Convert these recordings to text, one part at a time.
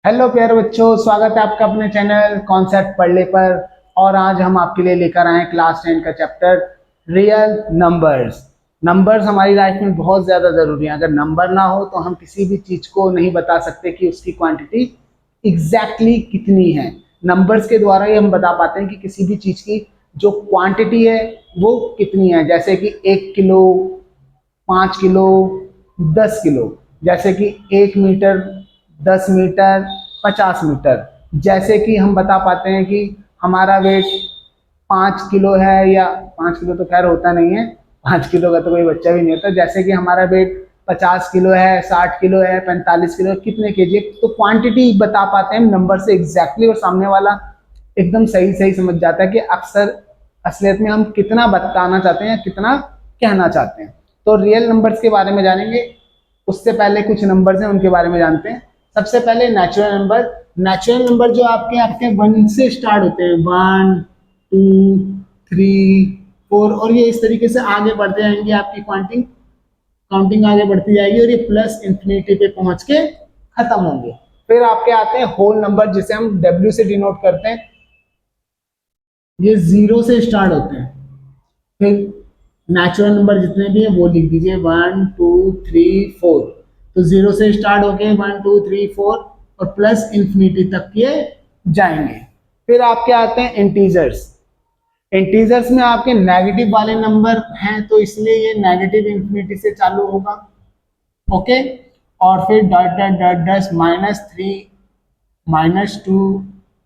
Hello प्यारे बच्चों, स्वागत है आपका अपने चैनल कॉन्सेप्ट पढ़ने पर। और आज हम आपके लिए लेकर आए हैं क्लास 10 का चैप्टर रियल नंबर्स। नंबर्स हमारी लाइफ में बहुत ज़्यादा ज़रूरी है। अगर नंबर ना हो तो हम किसी भी चीज़ को नहीं बता सकते कि उसकी क्वांटिटी एग्जैक्टली कितनी है। नंबर्स के द्वारा ही हम बता पाते हैं कि किसी भी चीज़ की जो क्वांटिटी है वो कितनी है। जैसे कि 1 किलो, 5 किलो, 10 किलो। जैसे कि 1 मीटर, 10 मीटर, 50 मीटर। जैसे कि हम बता पाते हैं कि हमारा वेट 5 किलो है, या 5 किलो तो खैर होता नहीं है, 5 किलो का तो कोई बच्चा भी नहीं होता। जैसे कि हमारा वेट 50 किलो है, 60 किलो है, 45 किलो है, कितने केजी है, तो क्वांटिटी बता पाते हैं नंबर से एग्जैक्टली। और सामने वाला एकदम सही सही समझ जाता है कि अक्सर असलियत में हम कितना बताना चाहते हैं या कितना कहना चाहते हैं। तो रियल नंबर्स के बारे में जानेंगे। उससे पहले कुछ नंबर्स हैं उनके बारे में जानते हैं। सबसे पहले नेचुरल नंबर। नेचुरल नंबर जो आपके आपके 1 से स्टार्ट होते हैं, 1, 2, 3, 4, और ये इस तरीके से आगे बढ़ते जाएंगे। आपकी काउंटिंग काउंटिंग आगे बढ़ती जाएगी और ये प्लस इंफिनिटी पे पहुंच के खत्म होंगे। फिर आपके आते हैं होल नंबर, जिसे हम डब्ल्यू से डिनोट करते हैं। ये 0 से स्टार्ट होते हैं। फिर नेचुरल नंबर जितने भी हैं वो लिख दीजिए, 1, 2, 3, 4। तो 0 से स्टार्ट होके 1, 2, 3, 4 और प्लस इंफिनिटी तक ये जाएंगे। फिर आपके आते हैं इंटीजर्स। इंटीजर्स में आपके नेगेटिव वाले नंबर हैं, तो इसलिए ये नेगेटिव इंफिनिटी से चालू होगा। ओके। और फिर डॉट डॉट डॉट डॉट -3, -2,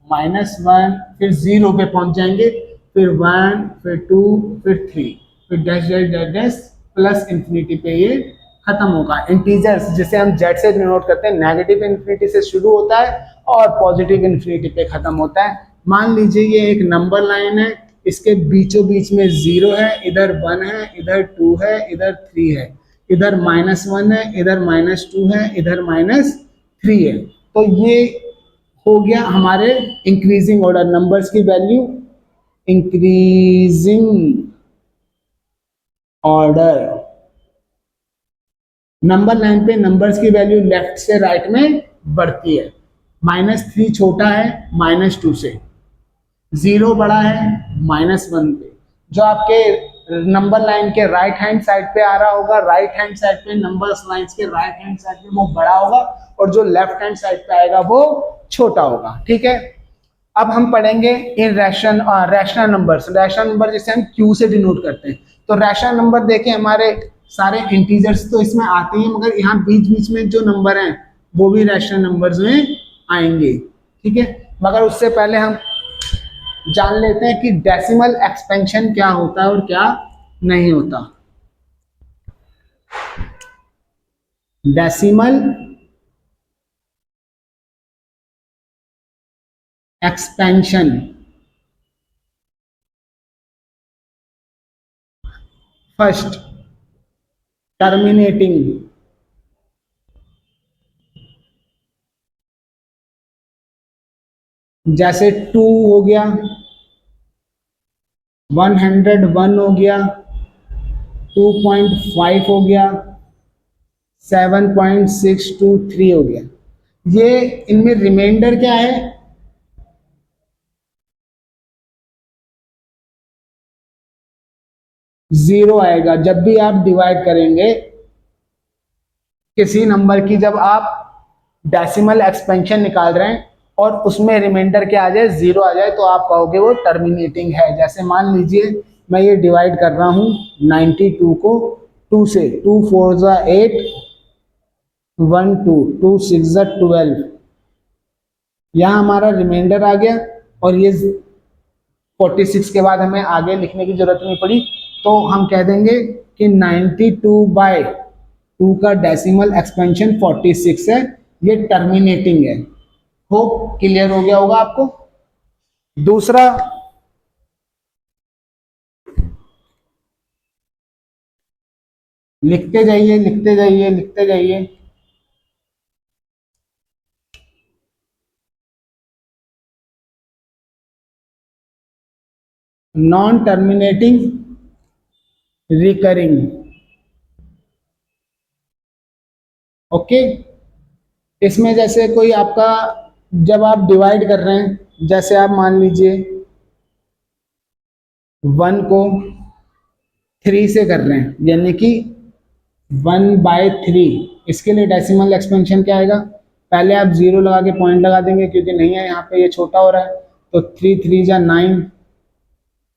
-1, फिर 0 पे पहुंच जाएंगे। फिर 1, फिर 2, फिर 3, फिर dash dash dash dash plus infinity पे ये खत्म होगा। इंटीजर्स जिसे हम जेड से डिनोट करते हैं, नेगेटिव इंफिनिटी से शुरू होता है और पॉजिटिव इंफिनिटी पे खत्म होता है। मान लीजिए ये एक नंबर लाइन है, इसके बीचों बीच में 0 है, इधर 1 है, इधर 2 है, इधर 3 है, इधर -1 है, इधर -2 है, इधर -3 है। तो ये हो गया हमारे इंक्रीजिंग ऑर्डर नंबर्स की value, increasing order. Number line पे नंबर्स की वैल्यू लेफ्ट से राइट में बढ़ती है। -3 छोटा है -2 से, 0 बड़ा है -1 पे। जो आपके नंबर लाइन के राइट हैंड साइड पे आ रहा होगा, राइट हैंड साइड पे नंबर्स लाइंस के राइट हैंड साइड पे वो बड़ा होगा, और जो लेफ्ट हैंड साइड पे आएगा वो छोटा होगा। ठीक है। अब हम पढ़ेंगे इन रैशनल नंबर्स। रैशनल नंबर जिसे हम क्यू से डिनोट करते हैं। तो रैशनल नंबर देखें, हमारे सारे इंटीजर्स तो इसमें आते हैं, मगर यहाँ बीच बीच में जो नंबर हैं वो भी रैशनल नंबर्स में आएंगे। ठीक है। मगर उससे पहले हम जान लेते हैं कि डेसिमल एक्सपेंशन क्या होता है और क्या नहीं होता। Decimal expansion. First, terminating. जैसे 2 हो गया, 101 हो गया, 2.5 हो गया, 7.623 हो गया। ये इनमें रिमाइंडर क्या है? 0 आएगा जब भी आप डिवाइड करेंगे किसी नंबर की। जब आप डेसिमल एक्सपेंशन निकाल रहे हैं और उसमें रिमाइंडर क्या आ जाए, 0 आ जाए, तो आप कहोगे वो टर्मिनेटिंग है। जैसे मान लीजिए मैं ये डिवाइड कर रहा हूं 92 को 2 से, 2 4 जा 8, 1 2, 2 6 जा 12। यहाँ हमारा रिमाइंडर आ गया और ये 46 के बाद हमें आगे लिखने की जरूरत नहीं पड़ी। तो हम कह देंगे कि 92/2 का डेसिमल एक्सपेंशन 46 है, ये टर्मिनेटिंग है। होप क्लियर हो गया होगा आपको। दूसरा, लिखते जाइए लिखते जाइए लिखते जाइए। Non terminating recurring. ओके। इसमें जैसे कोई आपका जब आप डिवाइड कर रहे हैं, जैसे आप मान लीजिए 1 को 3 से कर रहे हैं, यानी कि 1/3, इसके लिए डेसिमल एक्सपेंशन क्या आएगा, पहले आप जीरो लगा के पॉइंट लगा देंगे क्योंकि नहीं है यहाँ पे, ये छोटा हो रहा है, तो 3 3 जा 9,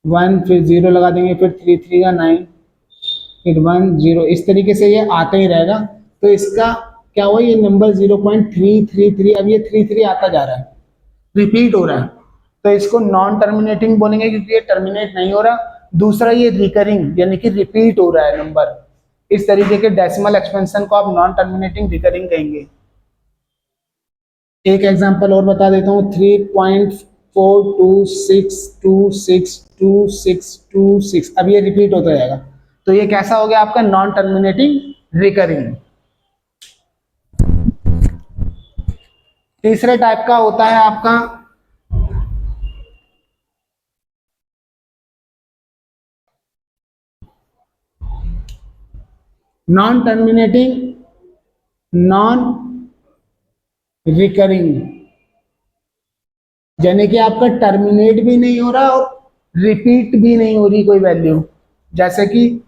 1 फिर जीरो लगा देंगे, फिर 3 3 जा 9, फिर 1 0, इस तरीके से ये आता ही रहेगा। तो इसका क्या हुआ, ये नंबर 0.333, अब ये 33 आता जा रहा है, रिपीट हो रहा है, तो इसको नॉन टर्मिनेटिंग बोलेंगे क्योंकि ये टर्मिनेट नहीं हो रहा। दूसरा ये रिकरिंग, यानी कि रिपीट हो रहा है नंबर, इस तरीके के डेसिमल एक्सपेंशन को आप नॉन टर्मिनेटिंग रिकरिंग कहेंगे। एक एग्जांपल और बता देता हूँ, 3.426262626, अब ये रिपीट होता जाएगा, तो ये कैसा हो गया आपका नॉन टर्मिनेटिंग रिकरिंग। तीसरे टाइप का होता है आपका नॉन टर्मिनेटिंग नॉन रिकरिंग, यानी कि आपका टर्मिनेट भी नहीं हो रहा और रिपीट भी नहीं हो रही कोई वैल्यू, जैसे कि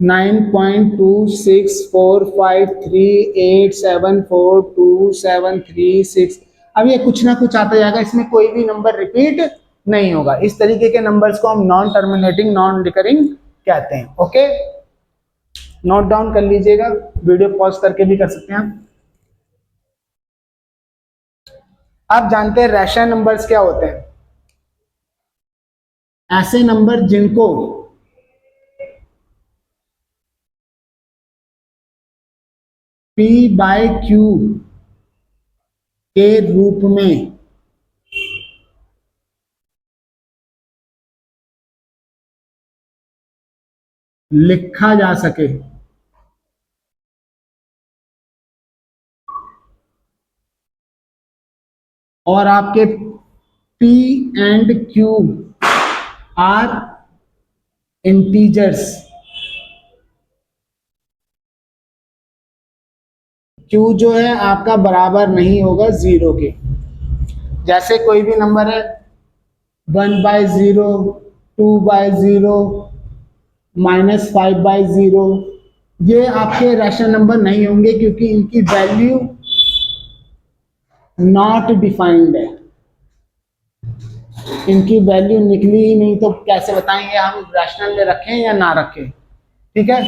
9.264538742736, अब ये कुछ ना कुछ आता जाएगा, इसमें कोई भी नंबर रिपीट नहीं होगा। इस तरीके के नंबर्स को हम नॉन टर्मिनेटिंग नॉन रिकरिंग कहते हैं। ओके, नोट डाउन कर लीजिएगा, वीडियो पॉज करके भी कर सकते हैं आप जानते हैं रैशनल नंबर्स क्या होते हैं, ऐसे नंबर जिनको P/Q के रूप में लिखा जा सके, और आपके P and Q are integers, Q जो है आपका बराबर नहीं होगा जीरो के, जैसे कोई भी नंबर है 1/0, 2/0, -5/0, ये आपके रैशनल नंबर नहीं होंगे क्योंकि इनकी वैल्यू नॉट डिफाइंड है, इनकी वैल्यू निकली ही नहीं, तो कैसे बताएंगे हम रैशनल में रखें या ना रखें। ठीक है,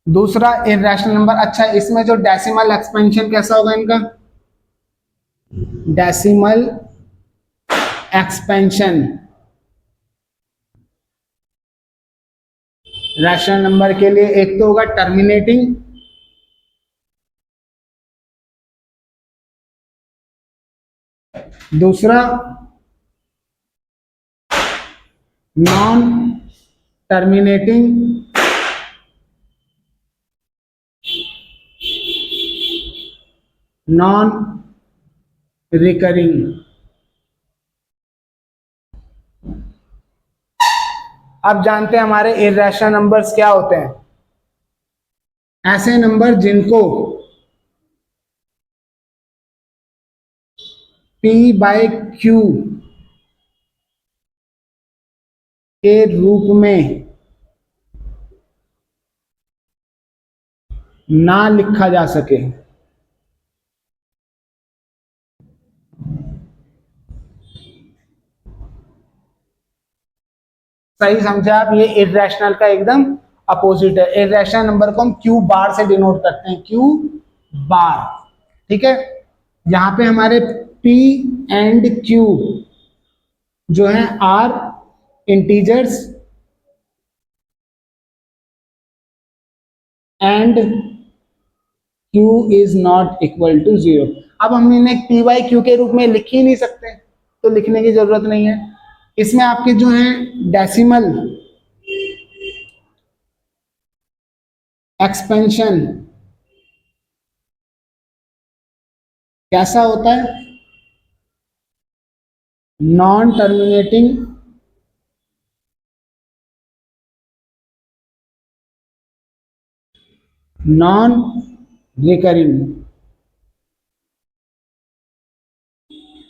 दूसरा इररेशनल नंबर। अच्छा, इसमें जो डेसिमल एक्सपेंशन कैसा होगा इनका, डेसिमल एक्सपेंशन रैशनल नंबर के लिए एक तो होगा टर्मिनेटिंग, दूसरा नॉन टर्मिनेटिंग नॉन रिकरिंग। अब जानते हैं हमारे इररेशनल नंबर्स क्या होते हैं, ऐसे नंबर जिनको P/Q के रूप में ना लिखा जा सके, सही समझे आप, ये इररेशनल का एकदम अपोजिट है। इररेशनल नंबर को हम क्यू बार से डिनोट करते हैं, क्यू बार। ठीक है, यहां पे हमारे P एंड Q जो है are integers and Q is not equal to zero. अब हम इन्हें P/Q के रूप में लिख ही नहीं सकते, तो लिखने की जरूरत नहीं है। इसमें आपके जो है डेसिमल एक्सपेंशन कैसा होता है, नॉन टर्मिनेटिंग नॉन रिकरिंग।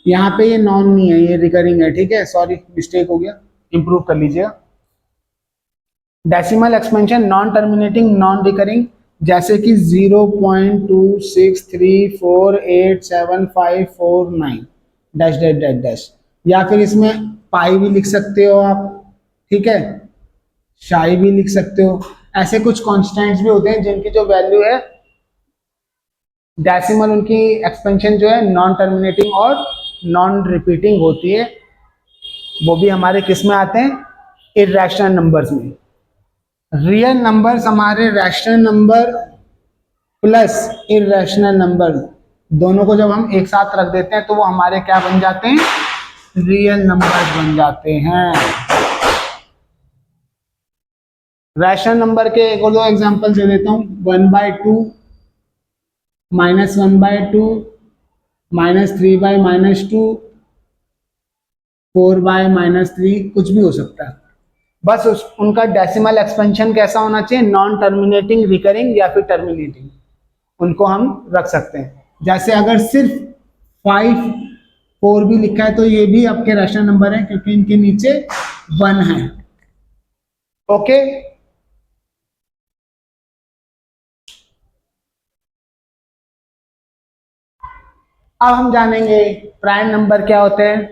यहाँ पे ये नॉन नहीं है, ये रिकरिंग है, ठीक है, सॉरी मिस्टेक हो गया, इंप्रूव कर लीजिएगा। Decimal expansion non terminating non recurring, जैसे कि 0.263487549 डैश डैश डैश डैश, या फिर इसमें पाई भी लिख सकते हो आप, ठीक है, शाई भी लिख सकते हो। ऐसे कुछ कॉन्स्टेंट्स भी होते हैं जिनकी जो वैल्यू है डेसिमल, उनकी एक्सपेंशन जो है नॉन टर्मिनेटिंग और नॉन रिपीटिंग होती है, वो भी हमारे किस में आते हैं, इर्रेशनल नंबर्स में। रियल नंबर्स हमारे rational number plus irrational number दोनों को जब हम एक साथ रख देते हैं तो वो हमारे क्या बन जाते हैं, रियल नंबर्स बन जाते हैं। रैशनल नंबर के एक और दो एग्जांपल दे देता हूँ, 1/2, -1/2, -3/-2, 4/-3, कुछ भी हो सकता है। बस उनका डेसिमल एक्सपेंशन कैसा होना चाहिए, नॉन टर्मिनेटिंग, रिकरिंग या फिर टर्मिनेटिंग, उनको हम रख सकते हैं। जैसे अगर सिर्फ 5 4 भी लिखा है तो ये भी आपके रैशनल नंबर है क्योंकि इनके नीचे 1 है। ओके, अब हम जानेंगे प्राइम नंबर क्या होते हैं,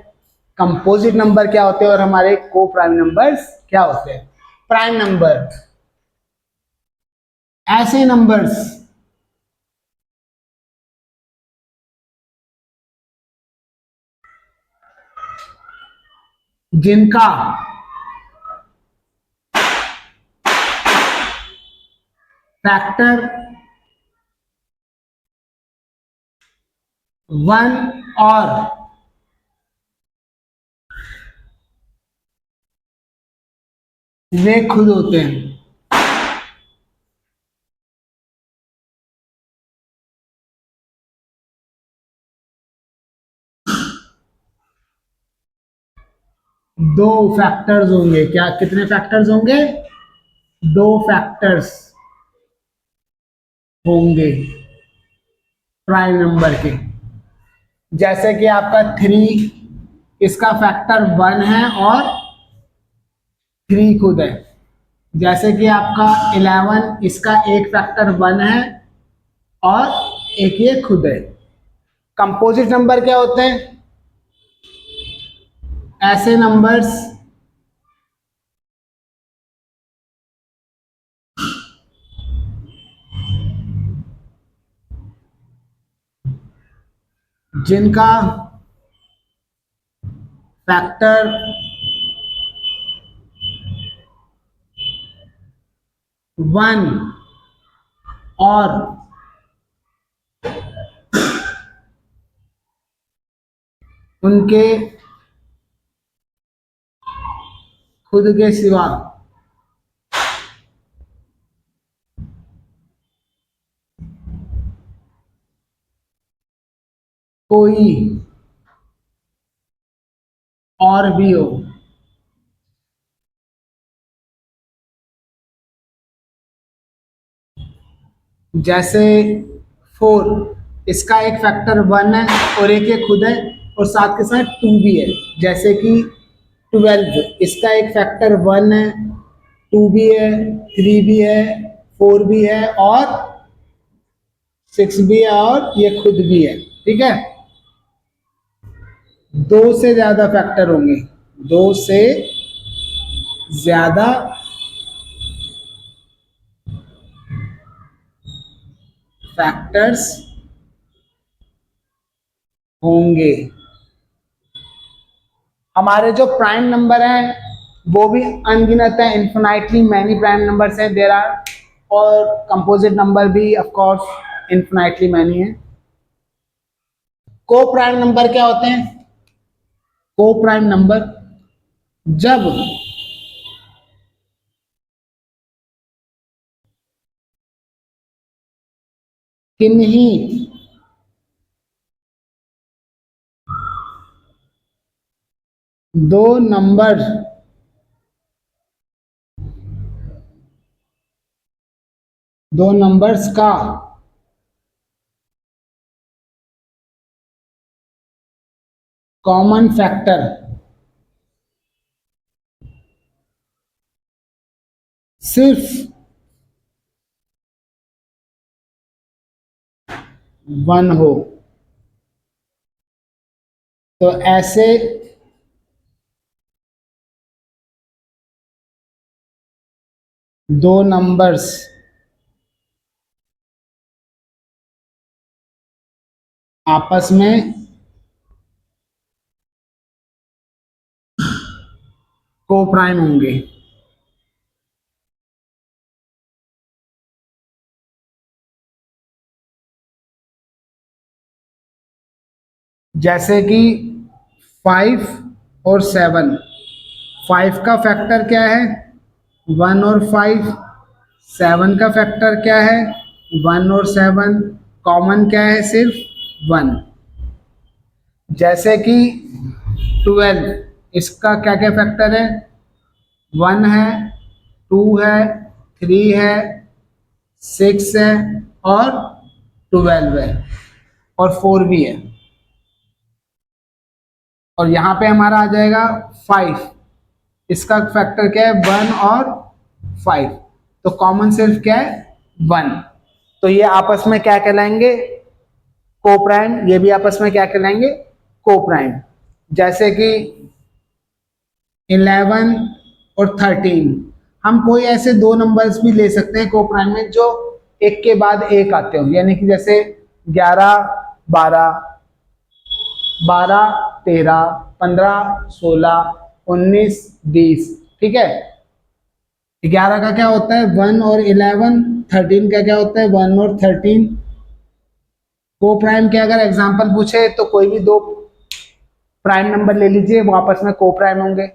कंपोजिट नंबर क्या होते हैं और हमारे को प्राइम नंबर्स क्या होते हैं। प्राइम नंबर ऐसे नंबर्स जिनका फैक्टर 1 और वे खुद होते हैं। दो फैक्टर्स होंगे, क्या कितने फैक्टर्स होंगे, दो फैक्टर्स होंगे प्राइम नंबर के। जैसे कि आपका 3, इसका फैक्टर 1 है और 3 खुद है। जैसे कि आपका 11, इसका एक फैक्टर 1 है और एक ये खुद है। कंपोजिट नंबर क्या होते हैं, ऐसे नंबर्स जिनका फैक्टर 1 और उनके खुद के सिवा कोई और भी हो। जैसे 4, इसका एक फैक्टर 1 है और एक ये खुद है और साथ के साथ 2 भी है। जैसे कि 12, इसका एक फैक्टर 1 है, 2 भी है, 3 भी है, 4 भी है और 6 भी है और ये खुद भी है, ठीक है। दो से ज्यादा फैक्टर होंगे, दो से ज्यादा फैक्टर्स होंगे। हमारे जो प्राइम नंबर हैं वो भी अनगिनत है, इन्फिनाइटली मैनी प्राइम नंबर्स हैं देयर आर, और कंपोजिट नंबर भी ऑफ कोर्स इन्फिनाइटली मैनी है। को प्राइम नंबर क्या होते हैं, को प्राइम नंबर जब किन्हीं दो नंबर दो नंबर्स का कॉमन फैक्टर सिर्फ 1 हो, तो ऐसे दो नंबर्स आपस में को प्राइम होंगे। जैसे कि 5 और 7, 5 का फैक्टर क्या है? 1 और 5। 7 का फैक्टर क्या है? 1 और 7। कॉमन क्या है? सिर्फ 1। जैसे कि 12, इसका क्या क्या फैक्टर है? 1 है, 2 है, 3 है, 6 है और 12 है और 4 भी है। और यहाँ पे हमारा आ जाएगा 5, इसका फैक्टर क्या है? 1 और 5। तो कॉमन सिर्फ क्या है? 1। तो ये आपस में क्या कहलाएंगे? को प्राइम। ये भी आपस में क्या कहलाएंगे? को प्राइम। जैसे कि 11 और 13, हम कोई ऐसे दो नंबर्स भी ले सकते हैं को प्राइम में जो एक के बाद एक आते हो, यानी कि जैसे 11 12, 12 13, 15 16, 19 20। ठीक है। 11 का क्या होता है? 1 और 11। 13 का क्या होता है? 1 और 13। को प्राइम के अगर एग्जांपल पूछे तो कोई भी दो प्राइम नंबर ले लीजिए, वो आपस में को प्राइम होंगे।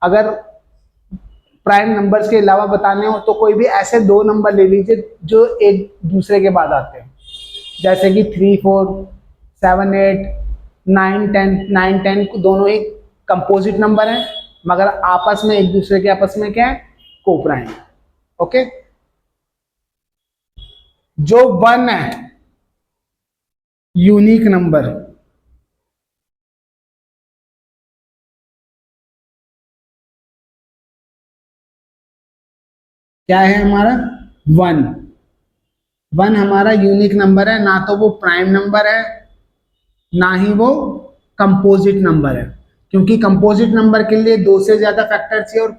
अगर प्राइम नंबर्स के अलावा बताने हो तो कोई भी ऐसे दो नंबर ले लीजिए जो एक दूसरे के बाद आते हैं, जैसे कि 3 4, 7 8, 9 10। 9 10 दोनों ही कंपोजिट नंबर हैं, मगर आपस में एक दूसरे के आपस में क्या है? को प्राइम। ओके। जो 1 है, यूनिक नंबर, क्या है हमारा? 1। 1 हमारा यूनिक नंबर है, ना तो वो प्राइम नंबर है ना ही वो कंपोजिट नंबर है, क्योंकि कंपोजिट नंबर के लिए दो से ज्यादा फैक्टर चाहिए और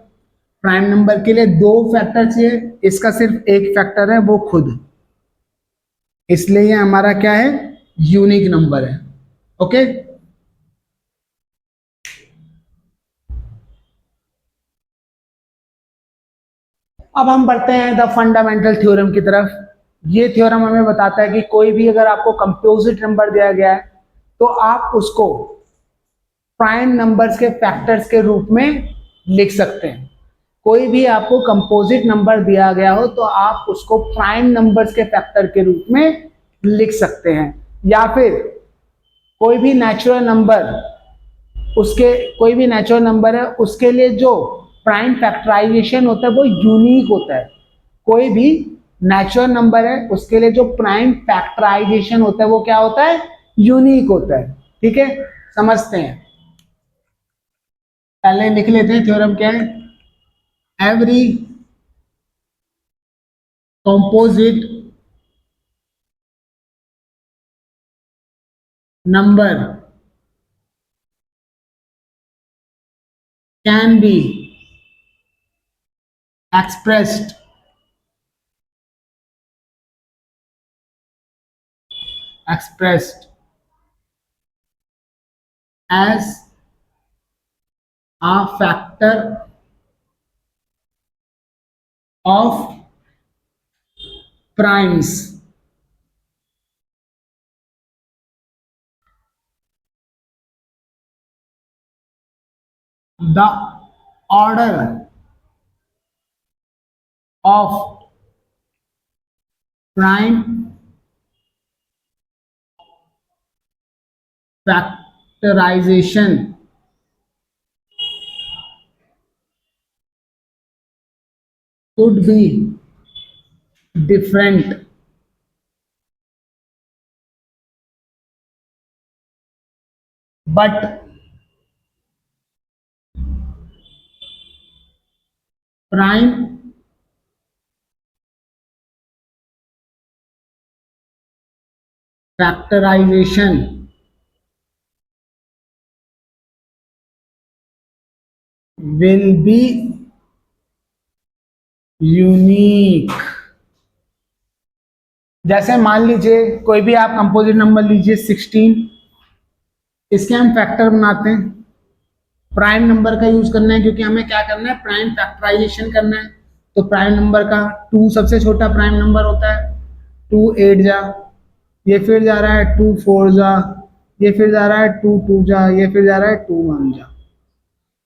प्राइम नंबर के लिए दो फैक्टर चाहिए। इसका सिर्फ एक फैक्टर है, वो खुद। इसलिए ये हमारा क्या है? यूनिक नंबर है। ओके। अब हम बढ़ते हैं द फंडामेंटल थ्योरम की तरफ। ये थ्योरम हमें बताता है कि कोई भी अगर आपको कंपोजिट नंबर दिया गया है तो आप उसको प्राइम नंबर्स के फैक्टर्स के रूप में लिख सकते हैं। कोई भी आपको कंपोजिट नंबर दिया गया हो तो आप उसको प्राइम नंबर्स के फैक्टर के रूप में लिख सकते हैं। या फिर कोई भी नेचुरल नंबर, उसके कोई भी नेचुरल नंबर है उसके लिए जो प्राइम फैक्टराइजेशन होता है वो यूनिक होता है। कोई भी नेचुरल नंबर है उसके लिए जो प्राइम फैक्टराइजेशन होता है वो क्या होता है? यूनिक होता है। ठीक है, समझते हैं। पहले लिख लेते हैं थ्योरम क्या है। Every composite number can be expressed as a factor of primes. The order of prime factorization could be different, but prime factorization will be unique. जैसे मान लीजिए कोई भी आप कंपोजिट नंबर लीजिए 16, इसके हम फैक्टर बनाते हैं, प्राइम नंबर का यूज करना है क्योंकि हमें क्या करना है, प्राइम फैक्टराइजेशन करना है। तो प्राइम नंबर का 2 सबसे छोटा प्राइम नंबर होता है, 2 8 जा, ये फिर जा रहा है 2 4 जा, ये फिर जा रहा है 2 2 जा, ये फिर जा रहा है 2 1 जा।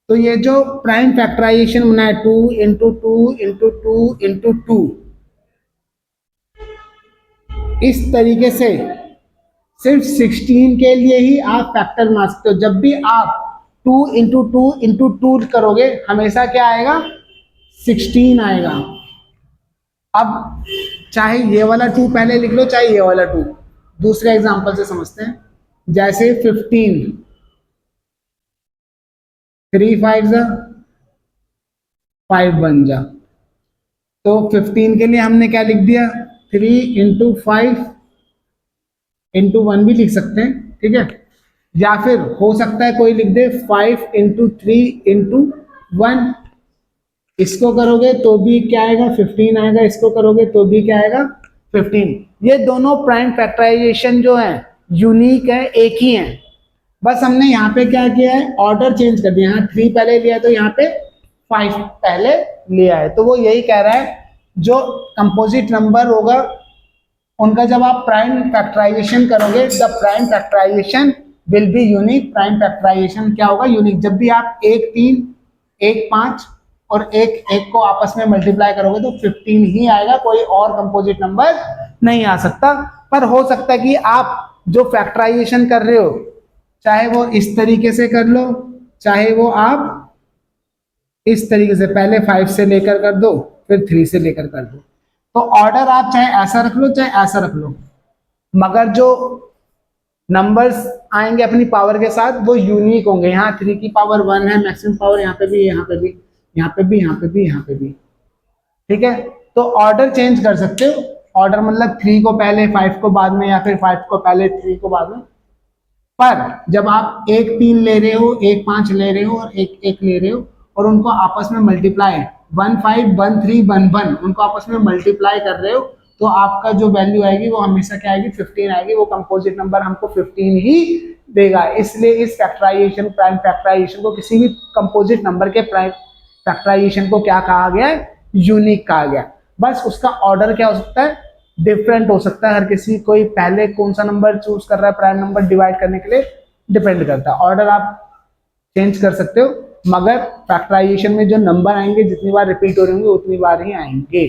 तो ये जो प्राइम फैक्टराइजेशन बना है 2 इंटू 2 इंटू 2 इंटू 2, इस तरीके से सिर्फ 16 के लिए ही आप फैक्टर बना सकते हो। जब भी आप 2 इंटू 2 इंटू 2 करोगे हमेशा क्या आएगा, 16 आएगा। अब चाहे ये वाला 2 पहले लिख लो, चाहे ये वाला 2। दूसरे एग्जांपल से समझते हैं, जैसे 15, 3 5 जा, 5 1 जा। तो 15 के लिए हमने क्या लिख दिया, 3 इंटू 5 इंटू 1 भी लिख सकते हैं, ठीक है। या फिर हो सकता है कोई लिख दे 5 इंटू 3 इंटू 1, इसको करोगे तो भी क्या आएगा, 15 आएगा, इसको करोगे तो भी क्या आएगा, 15। ये दोनों प्राइम फैक्टराइजेशन जो है यूनिक है, एक ही है। बस हमने यहाँ पे क्या किया है, ऑर्डर चेंज कर दिया, यहाँ 3 पहले लिया है तो यहाँ पे 5 पहले लिया है। तो वो यही कह रहा है जो कंपोजिट नंबर होगा उनका जब आप प्राइम फैक्टराइजेशन करोगे, the prime factorization will be unique. Prime factorization क्या होगा, यूनिक। जब भी आप 1 3 1 5 और 1 1 को आपस में मल्टीप्लाई करोगे तो 15 ही आएगा, कोई और कंपोजिट नंबर नहीं आ सकता। पर हो सकता है कि आप जो फैक्टराइजेशन कर रहे हो, चाहे वो इस तरीके से कर लो, चाहे वो आप इस तरीके से पहले 5 से लेकर कर दो, फिर 3 से लेकर कर दो। तो ऑर्डर आप चाहे ऐसा रख लो चाहे ऐसा रख लो, मगर जो नंबर्स आएंगे अपनी पावर के साथ वो यूनिक होंगे। यहाँ 3 की पावर 1 है, मैक्सिमम पावर यहाँ पे भी, यहाँ पे भी, यहाँ पे भी, यहाँ पे भी, यहाँ पे भी, ठीक है। तो ऑर्डर चेंज कर सकते हो, ऑर्डर मतलब 3 को पहले 5 को बाद में, या फिर 5 को पहले 3 को बाद में। पर जब आप 1 3 ले रहे हो, 1 5 ले रहे हो और 1 1 ले रहे हो और उनको आपस में मल्टीप्लाई 1 5 1 3 1 1 उनको आपस में मल्टीप्लाई कर रहे हो, तो आपका जो वैल्यू आएगी वो हमेशा क्या आएगी, 15 आएगी। वो कंपोजिट नंबर हमको 15 ही देगा। इसलिए इस फैक्टराइजेशन, प्राइम फैक्टराइजेशन को, किसी भी कंपोजिट नंबर के प्राइम फैक्टराइजेशन को क्या कहा गया है, यूनिक कहा गया। बस उसका ऑर्डर क्या हो सकता है, डिफरेंट हो सकता है। हर किसी कोई पहले कौन सा नंबर चूज कर रहा है प्राइम नंबर डिवाइड करने के लिए, डिपेंड करता है। ऑर्डर आप चेंज कर सकते हो, मगर फैक्टराइजेशन में जो नंबर आएंगे जितनी बार रिपीट हो रहे होंगे उतनी बार ही आएंगे।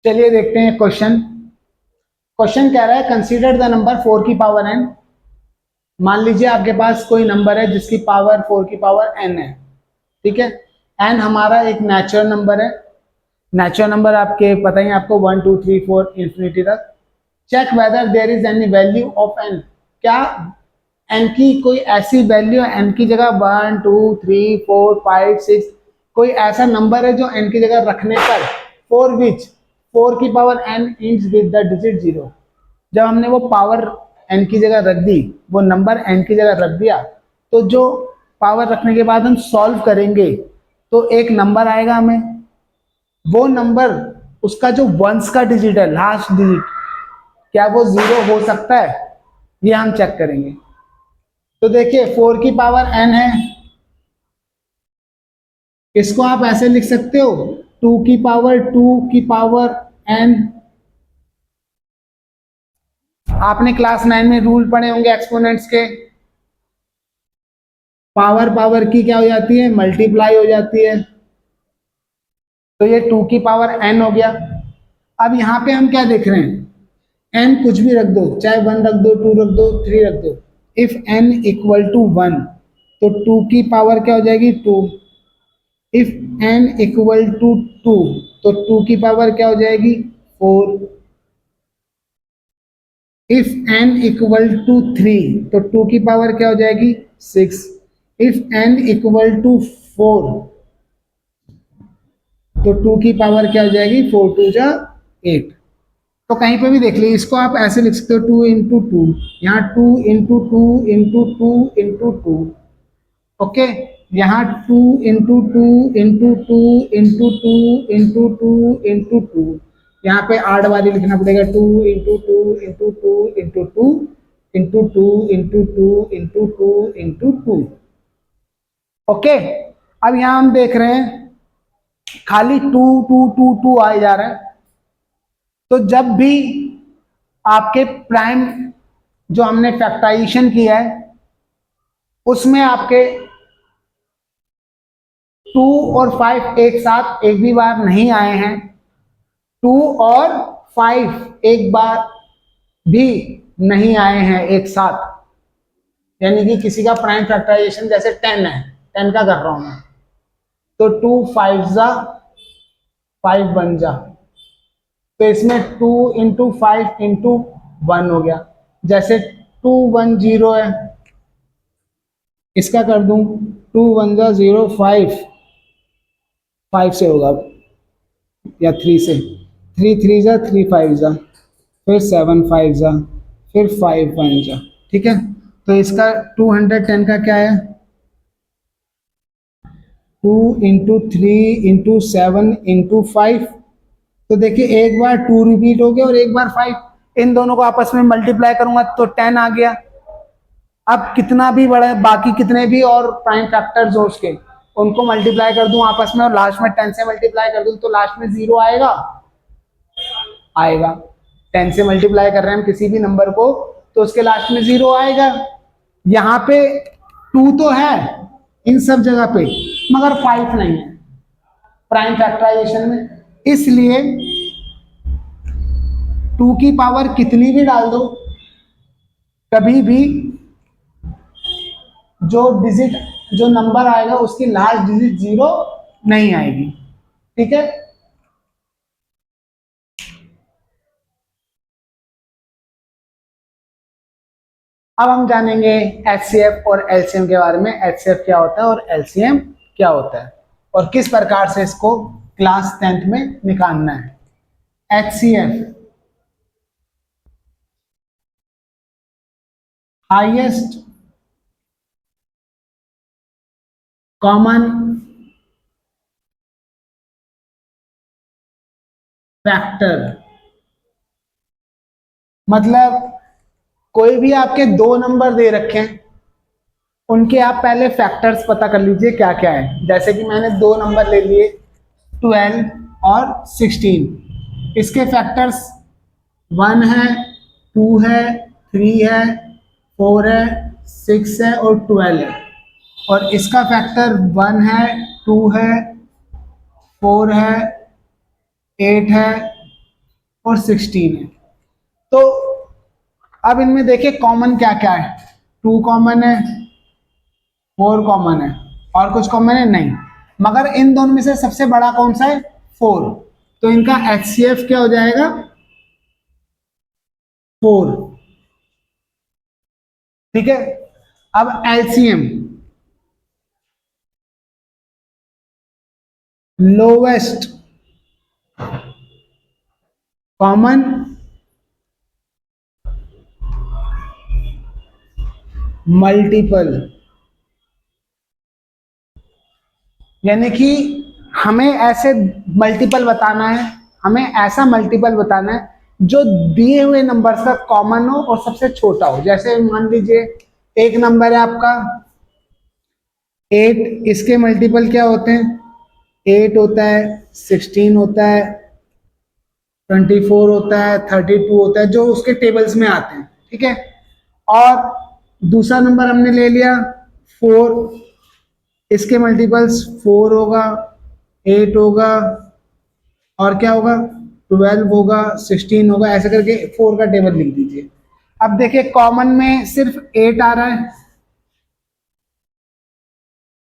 चलिए देखते हैं क्वेश्चन। क्वेश्चन कह रहा है कंसीडर द नंबर 4 की पावर n। मान लीजिए आपके पास कोई नंबर है जिसकी पावर 4 की पावर n है, ठीक है। n हमारा एक नेचुरल नंबर है। नेचुरल नंबर आपके पता ही आपको 1 2 3 4 इंफिनिटी तक। Check whether there is any value of n। क्या n की कोई ऐसी वैल्यू है, n की जगह 1 2 3 4 5 6, कोई ऐसा नंबर है जो n की जगह रखने पर फॉर विच 4 की power n inch with the digit 0। जब हमने वो पावर n की जगह रख दी, वो नंबर n की जगह रख दिया, तो जो पावर रखने के बाद हम सॉल्व करेंगे तो एक नंबर आएगा हमें। वो नंबर, उसका जो वंस का डिजिट है, लास्ट डिजिट, क्या वो 0 हो सकता है, ये हम चेक करेंगे। तो देखिए 4 की पावर n है, इसको आप ऐसे लिख सकते हो 2 की पावर 2 की पावर n। आपने क्लास 9 में रूल पढ़े होंगे एक्सपोनेंट्स के, पावर पावर की क्या हो जाती है, मल्टीप्लाई हो जाती है। तो ये 2 की पावर n हो गया। अब यहाँ पे हम क्या देख रहे हैं, n कुछ भी रख दो, चाहे 1 रख दो, 2 रख दो, 3 रख दो। इफ n इक्वल टू 1 तो 2 की पावर क्या हो जाएगी, 2। इफ n इक्वल टू 2 तो 2 की पावर क्या हो जाएगी, 4। इफ n इक्वल टू 3 तो 2 की पावर क्या हो जाएगी 6। इफ n इक्वल टू 4 तो 2 की पावर क्या हो जाएगी 4 टू जा 8। तो कहीं पे भी देख लीजिए, इसको आप ऐसे लिख सकते हो 2 इंटू टू, यहाँ 2 into two into two into two. Okay, यहाँ 2 into two into two into two into two into two, यहाँ पे 8 बारी लिखना पड़ेगा 2 into two into two into two into two into two into two into two. Okay, अब यहाँ हम देख रहे हैं खाली 2 2 2 2 आए जा रहे हैं। तो जब भी आपके प्राइम जो हमने फैक्टराइजेशन किया है उसमें आपके 2 और 5 एक साथ एक भी बार नहीं आए हैं, 2 और 5 एक बार भी नहीं आए हैं एक साथ, यानी कि किसी का प्राइम फैक्टराइजेशन जैसे 10 है, 10 का कर रहा हूं मैं, तो 2 5 जा 5 बन जा, तो इसमें 2 इंटू 5 इंटू 1 हो गया। जैसे 2 1 0 है, इसका कर दूं 2 1 जा 0 5, 5 से होगा या 3 से, 3 3 जा 3 5 जा, फिर 7 5 जा, फिर 5 1 जा। ठीक है, तो इसका 210 का क्या है 2 इंटू 3 इंटू 7 इंटू 5। तो देखिए एक बार 2 रिपीट हो गया और एक बार 5, इन दोनों को आपस में मल्टीप्लाई करूंगा तो 10 आ गया। अब कितना भी बड़ा बाकी कितने भी और प्राइम फैक्टर्स हो उसके, उनको मल्टीप्लाई कर दूं आपस में और लास्ट में 10 से मल्टीप्लाई कर दूं तो लास्ट में 0 आएगा, आएगा। 10 से मल्टीप्लाई कर रहे हैं हम किसी भी नंबर को तो उसके लास्ट में 0 आएगा। यहाँ पे 2 तो है इन सब जगह पे, मगर 5 नहीं है प्राइम फैक्टराइजेशन में, इसलिए 2 की पावर कितनी भी डाल दो कभी भी जो नंबर आएगा उसकी लास्ट डिजिट 0 नहीं आएगी। ठीक है, अब हम जानेंगे एचसीएफ और एलसीएम के बारे में। एचसीएफ क्या होता है और एलसीएम क्या होता है और किस प्रकार से इसको क्लास 10th में निकालना है। एचसीएफ हाईएस्ट कॉमन फैक्टर, मतलब कोई भी आपके 2 नंबर दे रखे हैं उनके आप पहले फैक्टर्स पता कर लीजिए क्या क्या है। जैसे कि मैंने 2 नंबर ले लिए 12 और 16, इसके फैक्टर्स 1 है 2 है 3 है 4 है 6 है और 12 है, और इसका फैक्टर 1 है 2 है 4 है 8 है और 16 है। तो अब इनमें देखिए कॉमन क्या क्या है, 2 कॉमन है 4 कॉमन है और कुछ कॉमन है नहीं, मगर इन दोनों में से सबसे बड़ा कौन सा है 4, तो इनका एचसीएफ क्या हो जाएगा 4। ठीक है, अब एलसीएम लोवेस्ट कॉमन मल्टीपल, यानी कि हमें ऐसे मल्टीपल बताना है, हमें ऐसा मल्टीपल बताना है जो दिए हुए नंबर्स का कॉमन हो और सबसे छोटा हो। जैसे मान लीजिए एक नंबर है आपका 8, इसके मल्टीपल क्या होते हैं 8 होता है 16 होता है 24 होता है 32 होता है, जो उसके टेबल्स में आते हैं। ठीक है, और दूसरा नंबर हमने ले लिया 4, इसके मल्टीपल्स 4 होगा 8 होगा और क्या होगा 12 होगा 16 होगा, ऐसे करके 4 का टेबल लिख दीजिए। अब देखिए कॉमन में सिर्फ 8 आ रहा है,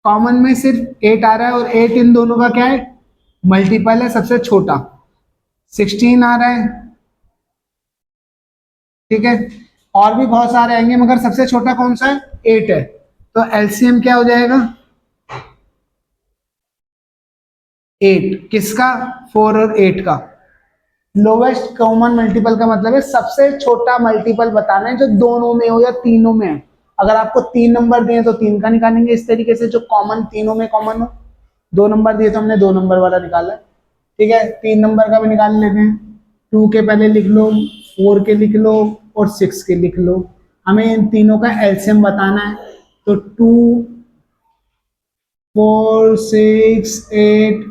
कॉमन में सिर्फ 8 आ रहा है और 8 इन दोनों का क्या है मल्टीपल है सबसे छोटा। 16 आ रहा है ठीक है, और भी बहुत सारे आएंगे मगर सबसे छोटा कौन सा है, 8 है। तो एलसीएम क्या हो जाएगा, 8 किसका, 4 और 8 का। लोवेस्ट कॉमन मल्टीपल का मतलब है सबसे छोटा मल्टीपल बताना है जो दोनों में हो या तीनों में है। अगर आपको 3 नंबर दिए तो 3 का निकालेंगे इस तरीके से जो कॉमन तीनों में कॉमन हो। 2 नंबर दिए तो हमने 2 नंबर वाला निकाला है। ठीक है, 3 नंबर का भी निकाल लेते हैं। 2 के पहले लिख लो, 4 के लिख लो और 6 के लिख लो। हमें इन तीनों का एलसीएम बताना है। तो 2, 4, 6, 8,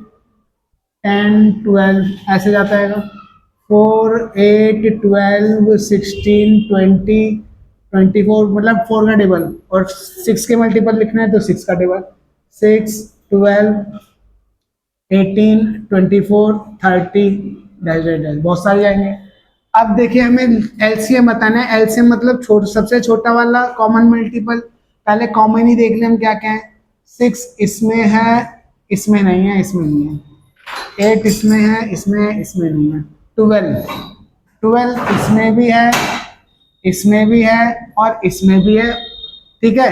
10, 12 ऐसे जाता है। 4, 8, 12, 16, 20, 24 मतलब 4 का टेबल, और 6 के मल्टीपल लिखना है तो 6 का टेबल। 6, 12, 18, 24, 30 डैश डैश डैश बहुत सारे आएंगे। अब देखिए हमें एलसीएम बताना है। एलसीएम मतलब सबसे छोटा वाला कॉमन मल्टीपल। पहले कॉमन ही देख लें हम क्या क्या है। 6 इसमें है, इसमें नहीं है, इसमें नहीं है। 8 इसमें है, इसमें नहीं है। 12, 12 इसमें भी है, इसमें भी है और इसमें भी है। ठीक है,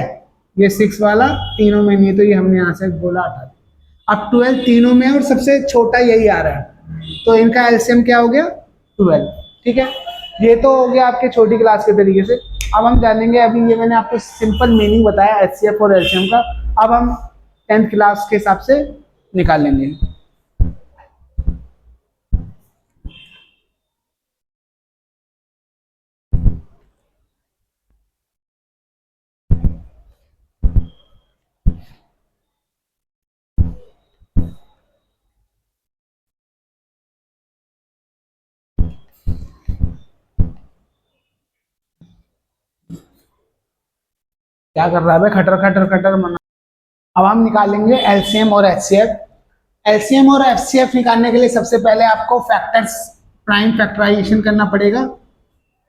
ये 6 वाला तीनों में नहीं है तो ये हमने यहाँ से बोला हटा दिया। अब 12 तीनों में है और सबसे छोटा यही आ रहा है तो इनका एलसीएम क्या हो गया, 12। ठीक है, ये तो हो गया आपके छोटी क्लास के तरीके से। अब हम जानेंगे, अभी ये मैंने आपको सिंपल मीनिंग बताया एचसीएफ और एलसीएम का। अब हम 10th क्लास के हिसाब से निकालेंगे। क्या कर रहा है भाई, खटर खटर खटर मना। अब हम निकालेंगे एलसीएम और एचसीएफ। एलसीएम और एचसीएफ निकालने के लिए सबसे पहले आपको फैक्टर्स प्राइम फैक्टराइजेशन करना पड़ेगा।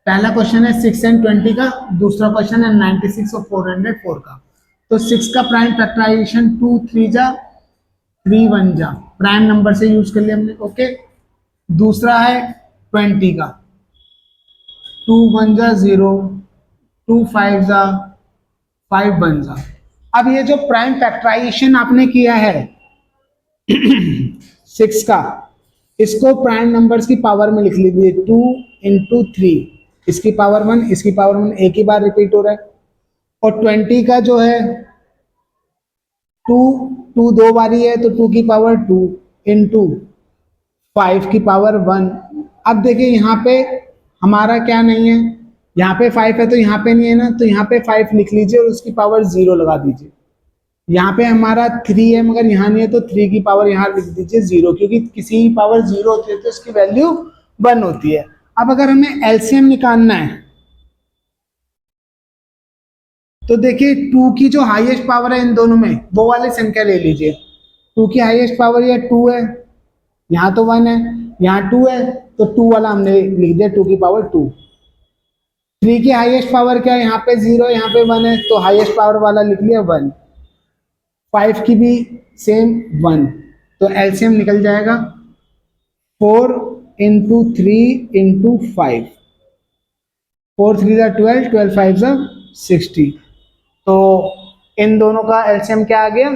पहला क्वेश्चन है 6 एंड 20 का, दूसरा क्वेश्चन है 96 और 404 का। तो 6 का प्राइम फैक्टराइजेशन 2 3 जा 3 1 जा, प्राइम नंबर से यूज कर लिया हमने। ओके, दूसरा है 20 का, 2 1 जा 0, 2 5 जा 5 1 जा। अब ये जो प्राइम फैक्टराइजेशन आपने किया है 6 का, इसको प्राइम नंबर्स की पावर में लिख लीजिए। 2 इंटू 3, इसकी पावर 1, इसकी पावर 1 एक ही बार रिपीट हो रहा है। और 20 का जो है 2, 2 दो बारी है तो 2 की पावर 2 इंटू 5 की पावर 1। अब देखिए यहाँ पे हमारा क्या नहीं है, यहाँ पे 5 है तो यहाँ पे नहीं है ना, तो यहाँ पे 5 लिख लीजिए और उसकी पावर 0 लगा दीजिए। यहाँ पे हमारा 3 है मगर यहाँ नहीं है तो 3 की पावर यहाँ लिख दीजिए 0, क्योंकि किसी की पावर 0 होती है तो इसकी वैल्यू 1 होती है। अब अगर हमें एलसीएम निकालना है तो देखिए 2 की जो हाईएस्ट पावर है इन दोनों में वो वाली संख्या ले लीजिए। 2 की हाईएस्ट पावर ये 2 है, यहाँ तो 1 है, यहाँ 2 है तो 2 वाला हमने लिख दिया 2 की पावर 2। 3 की हाईएस्ट पावर क्या है, यहाँ पे 0, यहाँ पे 1 है तो हाईएस्ट पावर वाला लिख लिया 1। 5 की भी सेम 1, तो एलसीएम निकल जाएगा 4 इंटू 3 इंटू 5। 4 3 जा 12, 12 5 जा 60। तो इन दोनों का एलसीएम क्या आ गया,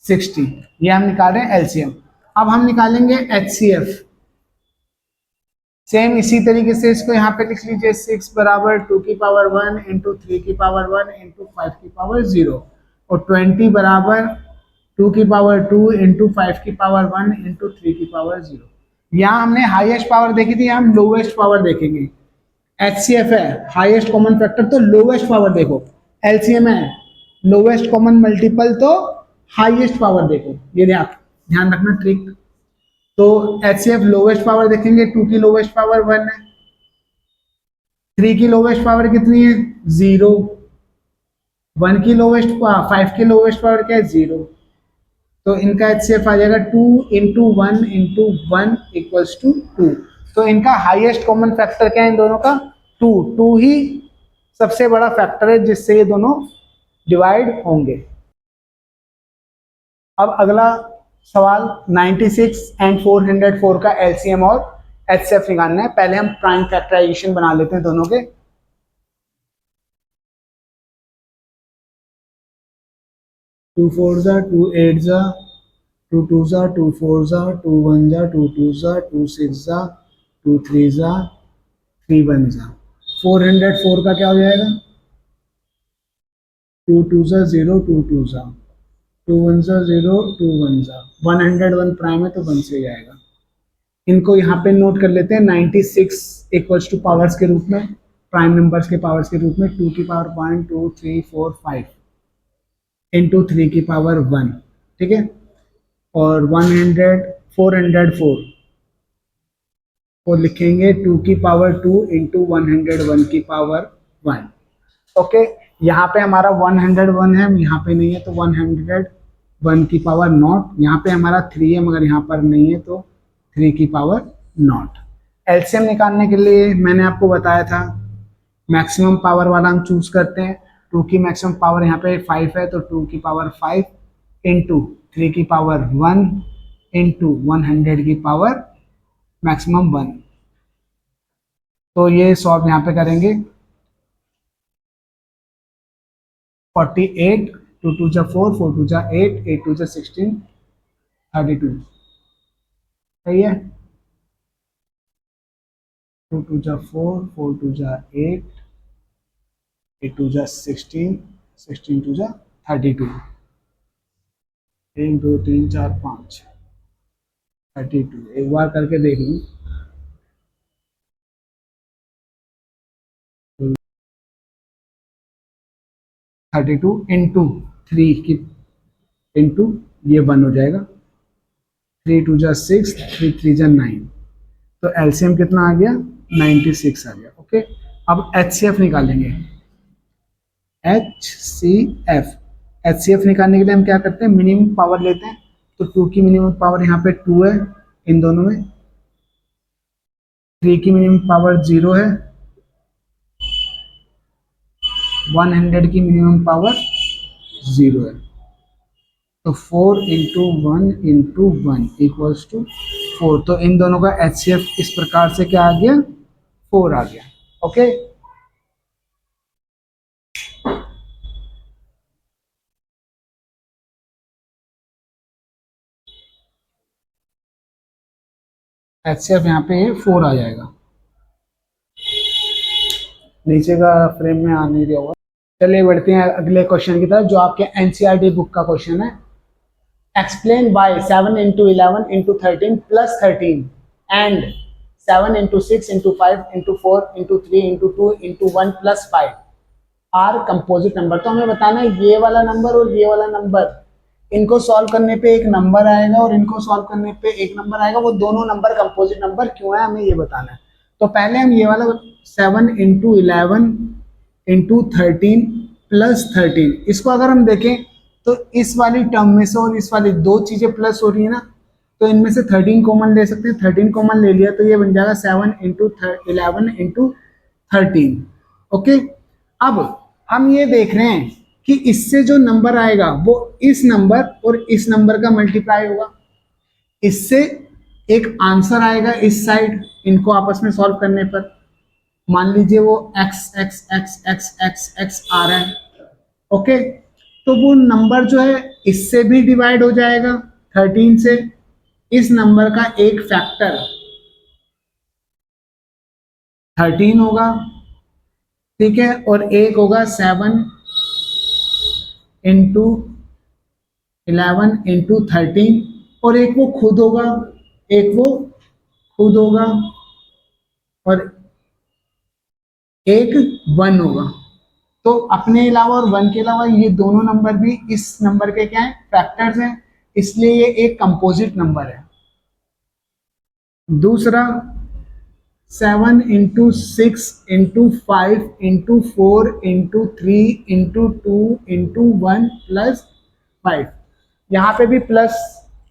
60। ये हम निकाल रहे हैं एलसीएम। अब हम निकालेंगे एचसीएफ। सेम इसी तरीके से इसको यहाँ पे लिख लीजिए। 6 बराबर 2 की पावर 1 इंटू 3 की पावर 1 इंटू 5 की पावर 0, और 20 बराबर 2 की पावर 2 इंटू 5 की पावर 1 इंटू 3 की पावर 0। यहाँ हमने हाईएस्ट पावर देखी थी, यहाँ हम लोवेस्ट पावर देखेंगे। एचसीएफ है हाईएस्ट कॉमन फैक्टर तो लोवेस्ट पावर देखो, एलसीएम है लोवेस्ट कॉमन मल्टीपल तो हाईएस्ट पावर देखो। ये ध्यान रखना ट्रिक। तो एचसीएफ लोवेस्ट पावर देखेंगे, 2 की लोवेस्ट पावर 1 है, 3 की लोवेस्ट पावर कितनी है 0, 1 की लोवेस्ट 5 की लोवेस्ट पावर क्या है 0। तो इनका एचसीएफ आ जाएगा 2 इंटू 1 इंटू 1 इक्वल्स टू 2। तो इनका हाईएस्ट कॉमन फैक्टर क्या है इन दोनों का, 2। 2 ही सबसे बड़ा फैक्टर है जिससे ये दोनों डिवाइड होंगे। अब अगला सवाल 96 एंड 404 का एलसीएम और HCF निकालना है। पहले हम प्राइम फैक्टराइजेशन बना लेते हैं दोनों के। टू फोर जा, टू एट जा, टू टू जा, टू फोर जा, टू वन जा, टू टू जा, टू सिक्स जा, टू थ्री जा, थ्री वन जा। 404 का क्या हो जाएगा? टू टू जा जीरो, टू टू जा, टू वन जा जीरो, टू वन जा। 101 प्राइम है तो 1 से जाएगा। इनको यहाँ पे नोट कर लेते हैं। 96 इक्वल्स टू पावर्स के रूप में, प्राइम नंबर्स के पावर्स के रूप में 2 की पावर 1 2 3 4 5 इंटू 3 की पावर 1, ठीक है। और 404 को लिखेंगे 2 की पावर 2 इंटू 101 की पावर 1। ओके, यहाँ पे हमारा 101 है, यहाँ पे नहीं है तो 101 की पावर नॉट। यहाँ पे हमारा 3 है मगर यहाँ पर नहीं है तो 3 की पावर नॉट। एलसीएम निकालने के लिए मैंने आपको बताया था मैक्सिमम पावर वाला हम चूज करते हैं। 2 की मैक्सिमम पावर यहाँ पे 5 है तो 2 की पावर 5 इंटू 3 की पावर 1 इंटू 100 की पावर मैक्सिमम 1। तो ये सॉल्व यहाँ पे करेंगे। 48, 2 2 जा 4, 4 2 जा 8, 8 2 जा 16, 32। सही है। 2 2 जा 4, 4 2 जा 8, 8 2 जा 16, 16 2 जा 32। 1 2 3 4 5 32। एक बार करके देख लूँ। 32 इंटू 3 की इंटू ये 1 हो जाएगा। 3 2 जा 6, 3 3 जा 9। तो एलसीएम कितना आ गया? 96 आ गया। ओके, अब एचसीएफ निकालेंगे। एचसीएफ निकालने के लिए हम क्या करते हैं? मिनिमम पावर लेते हैं। तो 2 की मिनिमम पावर यहाँ पे 2 है इन दोनों में। 3 की मिनिमम पावर 0 है। 100 की मिनिमम पावर 0 है। तो 4 इंटू 1 इंटू 1 इक्वल्स टू 4। तो इन दोनों का एचसीएफ इस प्रकार से क्या आ गया? 4 आ गया। ओके, एचसीएफ यहाँ पे 4 आ जाएगा। नीचे का फ्रेम में आ नहीं रहा होगा। चलिए बढ़ते हैं अगले क्वेश्चन की तरफ जो आपके एनसीईआरटी बुक का क्वेश्चन है। Explain why 7 into 11 into 13 plus 13 and 7 into 6 into 5 into 4 into 3 into 2 into 1 plus 5 are composite number. तो हमें बताना है ये वाला नंबर और ये वाला नंबर, इनको सॉल्व करने पे एक नंबर आएगा और इनको सॉल्व करने पे एक नंबर आएगा। वो दोनों नंबर कंपोजिट नंबर क्यों है हमें ये बताना है। तो पहले हम ये वाला 7 इंटू 11 इंटू 13 प्लस 13, इसको अगर हम देखें तो इस वाली टर्म में से और इस वाली दो चीजें प्लस हो रही है ना, तो इनमें से 13 कॉमन ले सकते हैं। 13 कॉमन ले लिया तो ये बन जाएगा 7 इंटू 11 इंटू 13। ओके, अब हम ये देख रहे हैं कि इससे जो नंबर आएगा वो इस नंबर और इस नंबर का मल्टीप्लाई होगा। इससे एक आंसर आएगा इस साइड, इनको आपस में सॉल्व करने पर मान लीजिए वो x x x x x x आ रहा है। ओके, तो वो नंबर जो है इससे भी डिवाइड हो जाएगा 13 से। इस नंबर का एक फैक्टर 13 होगा, ठीक है, और एक होगा 7 इंटू 11 इंटू 13 और एक वो खुद होगा, एक वो खुद होगा और एक 1 होगा। तो अपने अलावा और 1 के अलावा ये दोनों नंबर भी इस नंबर के क्या है? फैक्टर्स हैं, इसलिए ये एक कंपोजिट नंबर है। दूसरा 7 into 6 into 5 into 4 into 3 into 2 into 1 plus 5। यहाँ पे भी प्लस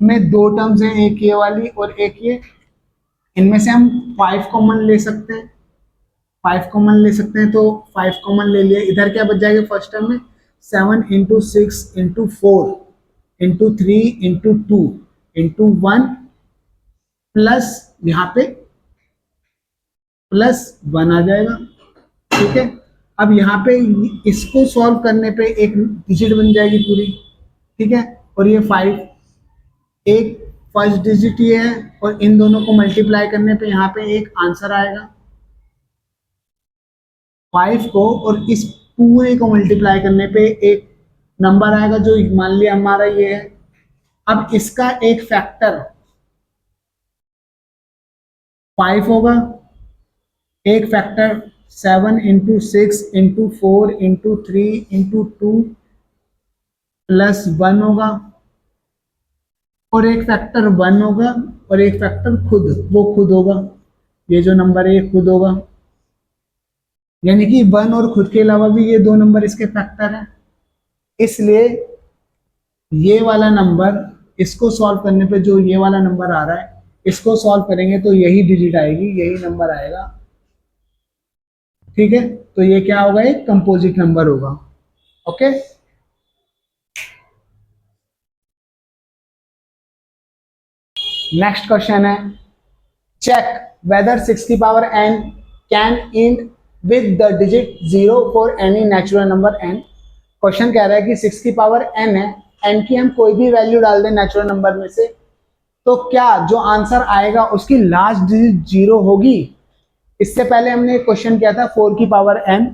में दो टर्म्स हैं, एक ये वाली और एक ये। इनमें से हम 5 कॉमन ले सकते हैं, 5 कॉमन ले सकते हैं। तो 5 कॉमन ले लिए, इधर क्या बच जाएगा फर्स्ट टर्म में? 7 into 6 into 4 into 3 into 2 into 1 plus यहाँ पे +1 आ जाएगा। ठीक है, अब यहाँ पे इसको सॉल्व करने पे एक डिजिट बन जाएगी पूरी। ठीक है, और ये 5, एक फर्स्ट डिजिट ये है, और इन दोनों को मल्टीप्लाई करने पे यहाँ पे एक आंसर आएगा 5 को, और इस पूरे को मल्टीप्लाई करने पे एक नंबर आएगा जो मान लिया हमारा ये है। अब इसका एक फैक्टर 5 होगा, एक फैक्टर 7 × 6 × 4 × 3 × 2 +1 होगा, और एक फैक्टर 1 होगा, और एक फैक्टर खुद होगा। ये जो नंबर है ये खुद होगा, यानी कि 1 और खुद के अलावा भी ये दो नंबर इसके फैक्टर हैं। इसलिए ये वाला नंबर, इसको सॉल्व करने पे जो ये वाला नंबर आ रहा है, इसको सॉल्व करेंगे तो यही डिजिट आएगी, यही नंबर आएगा। ठीक है, तो ये क्या होगा, एक कंपोजिट नंबर होगा। ओके, नेक्स्ट क्वेश्चन है, चेक वेदर 6 की power n can and with the digit 0 for any natural number n। Question कह रहा है कि 6 की पावर n है, n की हम कोई भी वैल्यू डाल दें नेचुरल नंबर में से, तो क्या जो आंसर आएगा उसकी लास्ट डिजिट 0 होगी। इससे पहले हमने एक क्वेश्चन किया था 4 की पावर n,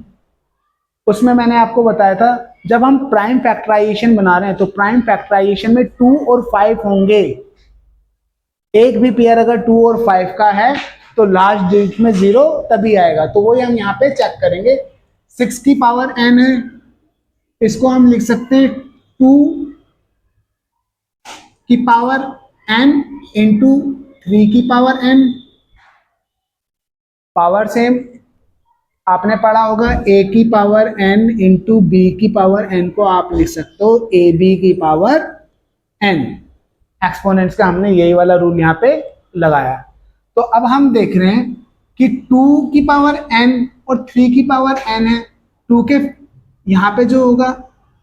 उसमें मैंने आपको बताया था जब हम प्राइम फैक्टराइजेशन बना रहे हैं तो प्राइम फैक्टराइजेशन में 2 और 5 होंगे। एक भी पेयर अगर 2 और 5 का है तो लास्ट डिजिट में 0 तभी आएगा। तो वही हम यहाँ पे चेक करेंगे। 6 की पावर n है, इसको हम लिख सकते हैं 2 की पावर n इंटू 3 की पावर n। पावर सेम आपने पढ़ा होगा, a की पावर n इंटू बी की पावर n को आप लिख सकते हो ए बी की पावर n। एक्सपोनेंट्स का हमने यही वाला रूल यहाँ पे लगाया। तो अब हम देख रहे हैं कि 2 की पावर n और 3 की पावर n है। 2 के यहाँ पे जो होगा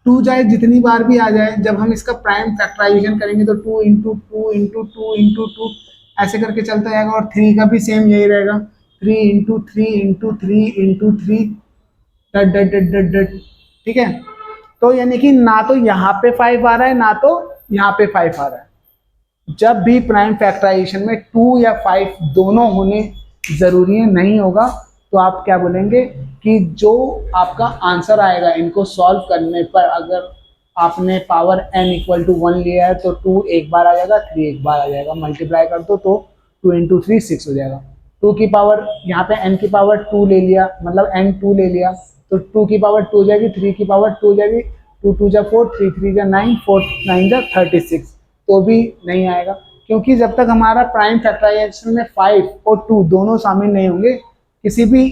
2 चाहे जितनी बार भी आ जाए, जब हम इसका प्राइम फैक्टराइजेशन करेंगे तो 2 इंटू 2 इंटू 2 इंटू 2 ऐसे करके चलता जाएगा। और 3 का भी सेम यही रहेगा, 3 इंटू 3 इंटू 3 इंटू 3 डट डट डट डट डट। ठीक है, तो यानी कि ना तो यहाँ पे 5 आ रहा है ना तो यहाँ पे 5 आ रहा है। जब भी प्राइम फैक्टराइजेशन में 2 या 5 दोनों होने जरूरी है, नहीं होगा तो आप क्या बोलेंगे कि जो आपका आंसर आएगा इनको सॉल्व करने पर, अगर आपने पावर n इक्वल टू 1 लिया है तो 2 एक बार आ जाएगा, 3 एक बार आ जाएगा, मल्टीप्लाई कर दो तो 2 इंटू 3 6 हो जाएगा। 2 की पावर यहाँ पे n की पावर 2 ले लिया, मतलब n 2 ले लिया तो 2 की पावर 2 हो जाएगी, 3 की पावर 2 हो जाएगी, 2 2 जा 4, 3 3 जा 9, 4 9 जा 36, तो भी नहीं आएगा। क्योंकि जब तक हमारा प्राइम फैक्टराइजेशन में 5 और 2 दोनों शामिल नहीं होंगे, किसी भी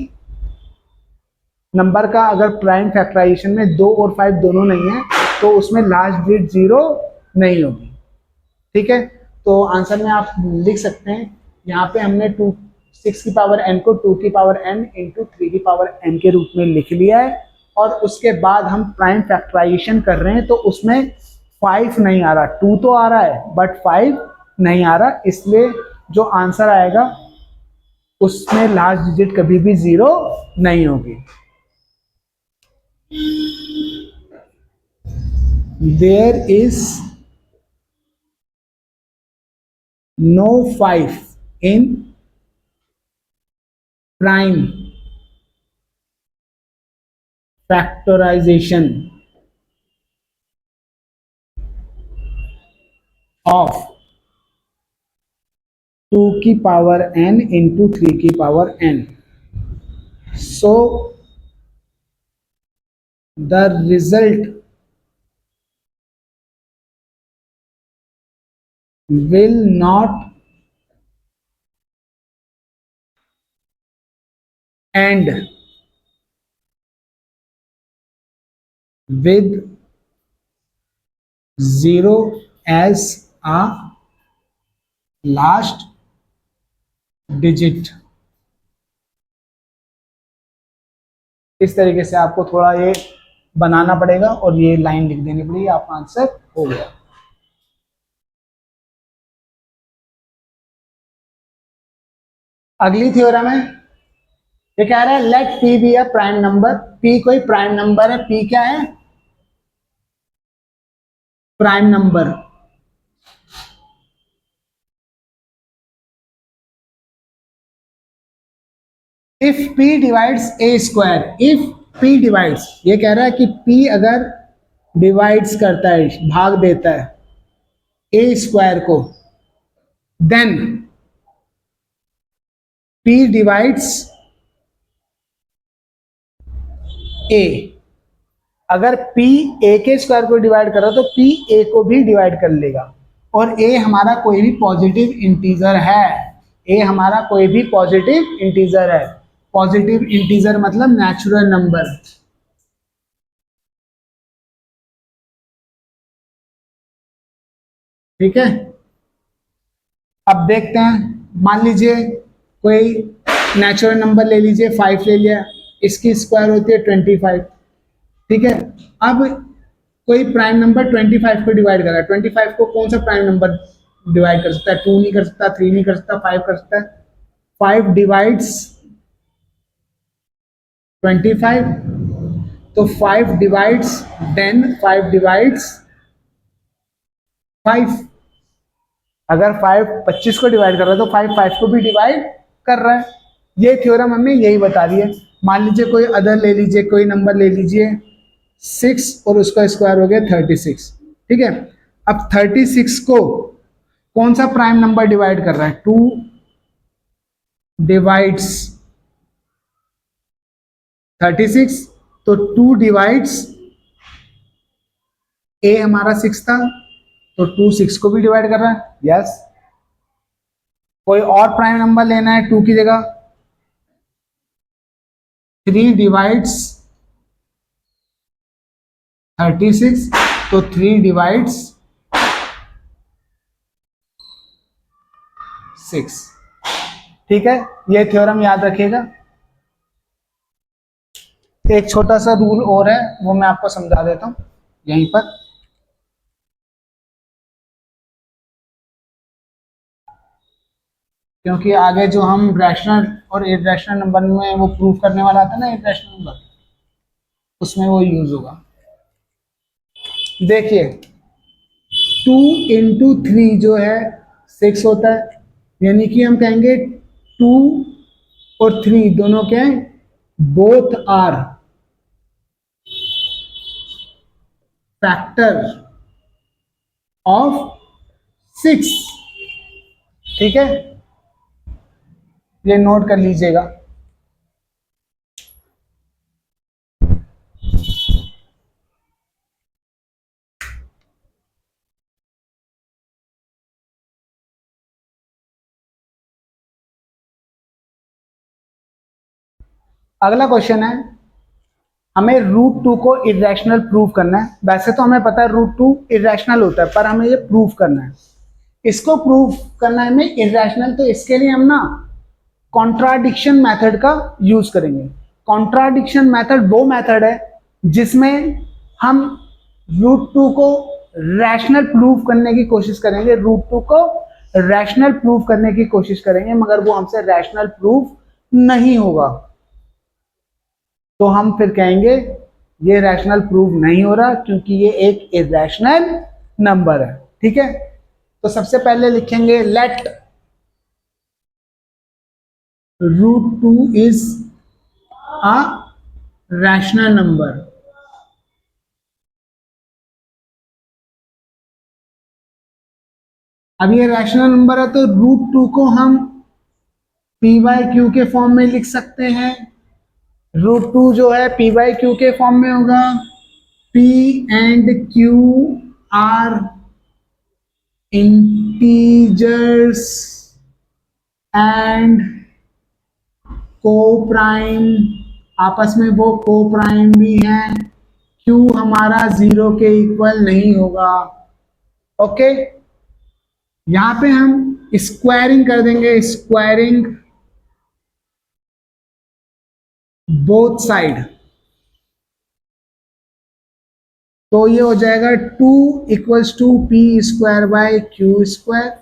नंबर का अगर प्राइम फैक्टराइजेशन में 2 और 5 दोनों नहीं है तो उसमें लास्ट डिजिट 0 नहीं होगी। ठीक है, तो आंसर में आप लिख सकते हैं, यहाँ पे हमने 6 की पावर n को 2 की पावर n इंटू 3 की पावर n के रूप में लिख लिया है, और उसके बाद हम प्राइम फैक्टराइजेशन कर रहे हैं तो उसमें 5 नहीं आ रहा, 2 तो आ रहा है बट 5 नहीं आ रहा, इसलिए जो आंसर आएगा उसमें लास्ट डिजिट कभी भी 0 नहीं होगी। There is no 5 in prime factorization of 2 की पावर n इंटू 3 की power n। So the result will not end with 0 as a last digit। इस तरीके से आपको थोड़ा ये बनाना पड़ेगा और ये लाइन लिख देनी पड़ेगी, आपका आंसर हो गया। अगली थ्योरम है ये कह रहा है let p be a prime number, p कोई प्राइम नंबर है, पी क्या है, prime number. If p divides a square, if p divides, ये कह रहा है कि पी अगर डिवाइड्स करता है, भाग देता है ए स्क्वायर को, देन पी डिवाइड्स ए। अगर P A के स्क्वायर को डिवाइड कर रहा तो P A को भी डिवाइड कर लेगा, और A हमारा कोई भी पॉजिटिव इंटीजर है, A हमारा कोई भी पॉजिटिव इंटीजर है, पॉजिटिव इंटीजर मतलब नेचुरल नंबर। ठीक है, अब देखते हैं, मान लीजिए कोई नेचुरल नंबर ले लीजिए, 5 ले लिया, इसकी स्क्वायर होती है 25। ठीक है, अब कोई प्राइम नंबर 25 को डिवाइड कर रहा है, 25 को कौन सा प्राइम नंबर डिवाइड कर सकता है, 2 नहीं कर सकता, 3 नहीं कर सकता, 5 कर सकता है। 5 डिवाइड्स 25, तो 5 डिवाइड्स 10, 5 डिवाइड्स 5। अगर 5 25 को डिवाइड कर रहा है तो 5 5 को भी डिवाइड कर रहा है। ये थ्योरम हमें यही बता रही है। मान लीजिए कोई अदर ले लीजिए, कोई नंबर ले लीजिए 6 और उसका स्क्वायर हो गया 36। ठीक है, अब 36 को कौन सा प्राइम नंबर डिवाइड कर रहा है, 2 डिवाइड्स 36, तो 2 डिवाइड्स ए हमारा 6 था, तो 2 6 को भी डिवाइड कर रहा है। यस, कोई और प्राइम नंबर लेना है 2 की जगह, 3 डिवाइड्स 36, तो 3 डिवाइड्स 6। ठीक है, ये थ्योरम याद रखिएगा। एक छोटा सा रूल और है, वो मैं आपको समझा देता हूं यहीं पर। क्योंकि आगे जो हम रैशनल और इरेशनल नंबर में वो प्रूव करने वाला था ना, इरेशनल नंबर, उसमें वो यूज होगा। देखिए 2 इंटू 3 जो है 6 होता है, यानी कि हम कहेंगे 2 और 3 दोनों क्या है, बोथ आर फैक्टर ऑफ 6। ठीक है, ये नोट कर लीजिएगा। अगला क्वेश्चन है, हमें √2 को इरेशनल प्रूव करना है। वैसे तो हमें पता है √2 इरेशनल होता है, पर हमें ये प्रूव करना है। इसको प्रूव करना है हमें इरेशनल, तो इसके लिए हम ना कॉन्ट्राडिक्शन मेथड का यूज करेंगे। कॉन्ट्राडिक्शन मेथड वो मेथड है जिसमें हम √2 को रैशनल प्रूव करने की कोशिश करेंगे, √2 को रैशनल प्रूव करने की कोशिश करेंगे, मगर वो हमसे रैशनल प्रूव नहीं होगा, तो हम फिर कहेंगे ये रैशनल प्रूव नहीं हो रहा क्योंकि ये एक इरेशनल नंबर है। ठीक है, तो सबसे पहले लिखेंगे let √2 is a rational number. अब ये रैशनल नंबर है तो √2 को हम p/q के फॉर्म में लिख सकते हैं। √2 जो है p/q के फॉर्म में होगा, p and q are integers and coprime, आपस में वो को प्राइम भी हैं। q हमारा 0 के इक्वल नहीं होगा। ओके, यहां पे हम स्क्वायरिंग कर देंगे, स्क्वायरिंग बोथ साइड, तो ये हो जाएगा 2 equals to p square by q square,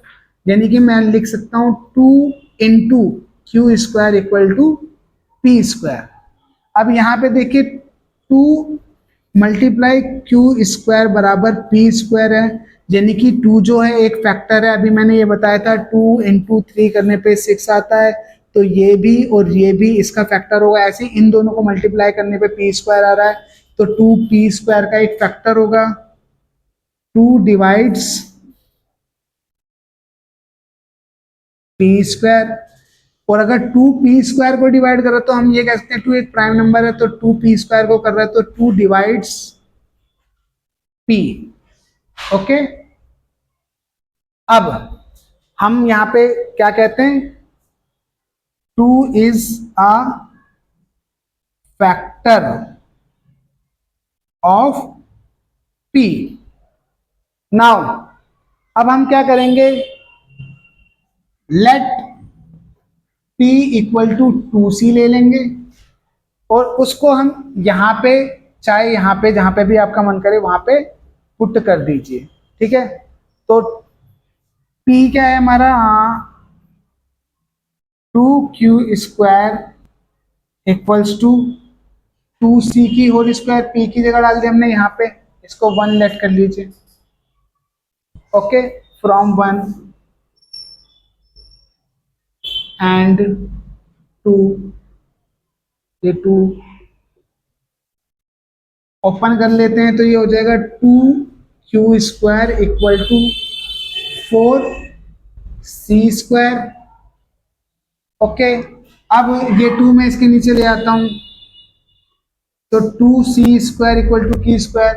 यानी कि मैं लिख सकता हूं 2 into q square equal to p square. अब यहाँ पे देखिए 2 मल्टीप्लाई क्यू स्क्वायर बराबर पी स्क्वायर है, यानी कि 2 जो है एक फैक्टर है। अभी मैंने ये बताया था 2 इंटू 3 करने पे 6 आता है, तो ये भी और ये भी इसका फैक्टर होगा। ऐसे ही इन दोनों को मल्टीप्लाई करने पे पी स्क्वायर आ रहा है, तो 2 पी स्क्वायर का एक फैक्टर होगा। 2 डिवाइड्स पी स्क्वायर, और अगर 2 पी स्क्वायर को डिवाइड करो तो हम ये कह सकते हैं 2 एक प्राइम नंबर है, तो 2 पी स्क्वायर को कर रहा है, तो 2 डिवाइड्स पी। ओके, अब हम यहां पे क्या कहते हैं, 2 is a factor of P. Now अब हम क्या करेंगे, late P equal to 2C ले लेंगे, और उसको हम यहाँ पे, चाहे यहाँ पे जहां पे भी आपका मन करे वहां पे पुट कर दीजिए। ठीक है, तो P क्या है हमारा, 2Q square equals to 2C की होल स्क्वायर। P की जगह डाल दी हमने यहाँ पे, इसको 1 लेट कर लीजिए। ओके, फ्रॉम 1 एंड 2, ये 2 ओपन कर लेते हैं, तो ये हो जाएगा 2Q square equal to 4C square. Okay, अब ये 2 मैं इसके नीचे ले आता हूं, तो 2C स्क्वायर इक्वल टू की स्क्वायर।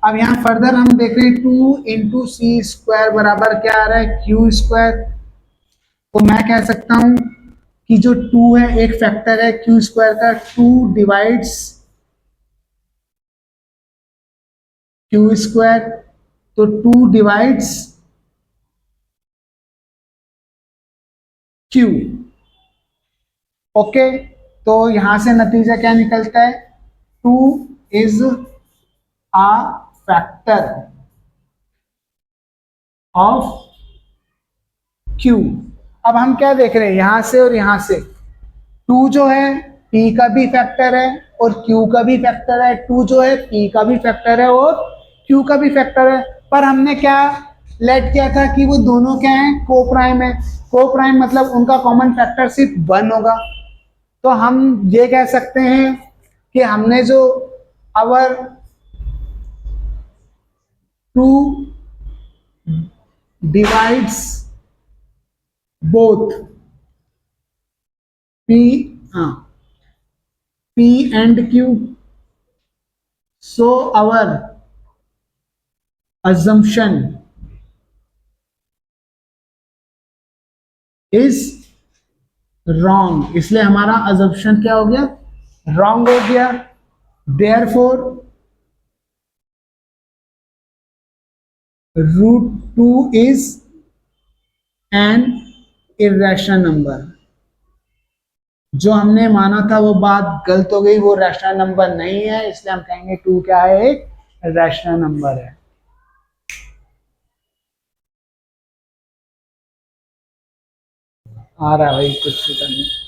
अब यहाँ फर्दर हम देख रहे हैं 2 इंटू सी स्क्वायर बराबर क्या आ रहा है, क्यू स्क्वायर। तो मैं कह सकता हूं कि जो 2 है एक फैक्टर है क्यू स्क्वायर का, 2 डिवाइड्स क्यू स्क्वायर, तो 2 डिवाइड्स क्यू। ओके, तो यहां से नतीजा क्या निकलता है, 2 is a factor of Q. अब हम क्या देख रहे हैं, यहां से और यहां से 2 जो है p का भी फैक्टर है और q का भी फैक्टर है, 2 जो है p का भी फैक्टर है और q का भी फैक्टर है। पर हमने क्या लेट किया था कि वो दोनों क्या है, को प्राइम है। को प्राइम मतलब उनका कॉमन फैक्टर सिर्फ 1 होगा। तो हम ये कह सकते हैं कि हमने जो अवर 2 डिवाइड्स बोथ p, हाँ, p and q, so our assumption is wrong। इसलिए हमारा assumption क्या हो गया, wrong हो गया। therefore √2 is an irrational number। जो हमने माना था वो बात गलत हो गई, वो रैशनल नंबर नहीं है, इसलिए हम कहेंगे 2 क्या है, एक रैशनल नंबर है। आ रहा है भाई कुछ करने।